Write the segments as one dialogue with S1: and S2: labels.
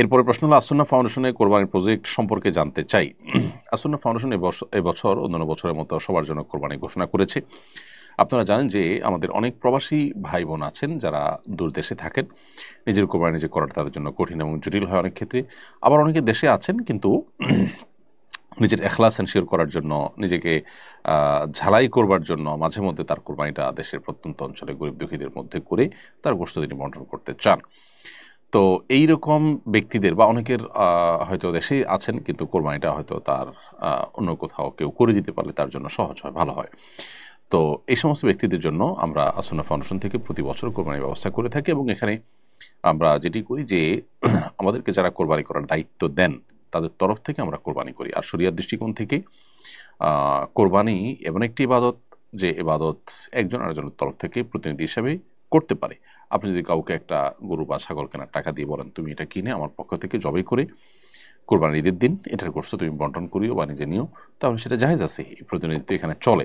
S1: এরপরে প্রশ্ন হলো আসন্না ফাউন্ডেশনের কোরবানির প্রজেক্ট সম্পর্কে জানতে চাই। আসন্না ফাউন্ডেশন এবছর অন্যান্য বছরের মতো সবার জন্য কোরবানি ঘোষণা করেছে। আপনারা জানেন যে আমাদের অনেক প্রবাসী ভাই বোন আছেন যারা দূর দেশে থাকেন। নিজের কোরবানি নিজে করাটা তাদের জন্য কঠিন এবং জটিল হয় অনেক ক্ষেত্রে। আবার অনেকে দেশে আছেন কিন্তু নিজের এখলাস এনশিওর করার জন্য, নিজেকে ঝালাই করবার জন্য মাঝে মধ্যে তার কোরবানিটা দেশের প্রত্যন্ত অঞ্চলে গরিব দুঃখীদের মধ্যে করে তার গোশত তিনি বন্টন করতে চান। তো এই রকম ব্যক্তিদের বা অনেকের হয়তো দেশে আছেন কিন্তু কোরবানিটা হয়তো তার অন্য কোথাও কেউ করে দিতে পারলে তার জন্য সহজ হয়, ভালো হয়। তো এই সমস্ত ব্যক্তিদের জন্য আমরা আসন্না ফাউন্ডেশন থেকে প্রতি বছর কোরবানির ব্যবস্থা করে থাকি এবং এখানে আমরা যেটি করি যে আমাদেরকে যারা কোরবানি করার দায়িত্ব দেন তাদের তরফ থেকে আমরা কোরবানি করি। আর শরিয়ার দৃষ্টিকোণ থেকে কোরবানি এমন একটি ইবাদত যে ইবাদত একজন আরেকজনের তরফ থেকে প্রতিনিধি হিসেবে করতে পারে। আপনি যদি কাউকে একটা গরু বা ছাগল কেনার টাকা দিয়ে বলেন তুমি এটা কিনে আমার পক্ষ থেকে জবাই করে কোরবানির ঈদের দিন এটার গোশত তুমি বন্টন করিও বা নিজে নিও, তাহলে সেটা জায়েজ আছে, এই প্রতিনিধিত্ব এখানে চলে।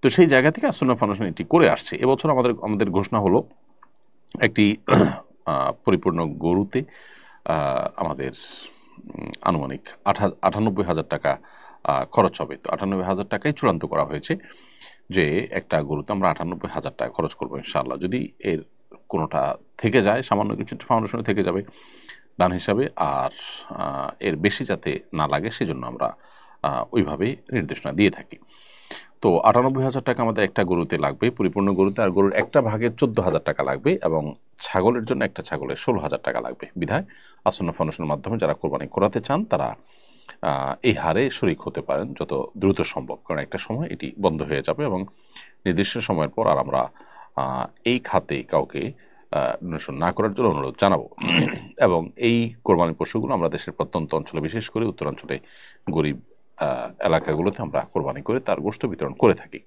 S1: তো সেই জায়গা থেকে আসন্না ফাউন্ডেশন এটি করে আসছে। এবছর আমাদের ঘোষণা হলো একটি পরিপূর্ণ গরুতে আমাদের আনুমানিক 98,000 টাকা খরচ হবে। তো 98,000 টাকাই চূড়ান্ত করা হয়েছে যে একটা গরুতে আমরা 98,000 টাকা খরচ করবো ইনশাআল্লাহ। যদি এর কোনোটা থেকে যায়, সামান্য কিছু ফাউন্ডেশনে থেকে যাবে দান হিসাবে, আর এর বেশি যাতে না লাগে সেজন্য আমরা ওইভাবে নির্দেশনা দিয়ে থাকি। তো 98,000 টাকা আমাদের একটা গরুতে লাগবে, পরিপূর্ণ গরুতে। আর গরুর একটা ভাগের 14,000 টাকা লাগবে এবং ছাগলের জন্য একটা ছাগলের 16,000 টাকা লাগবে। বিধায় আসন্না ফাউন্ডেশনের মাধ্যমে যারা কোরবানি করাতে চান তারা এই হারে শরিক হতে পারেন যত দ্রুত সম্ভব, কারণ একটা সময় এটি বন্ধ হয়ে যাবে এবং নির্দিষ্ট সময়ের পর আর আমরা এই খাতে কাউকে ডোনেশন না করার জন্য অনুরোধ জানাবো। এবং এই কোরবানি পশুগুলো আমরা দেশের প্রত্যন্ত অঞ্চলে, বিশেষ করে উত্তরাঞ্চলে গরিব এলাকাগুলোতে আমরা কোরবানি করে তার গোশত বিতরণ করে থাকি।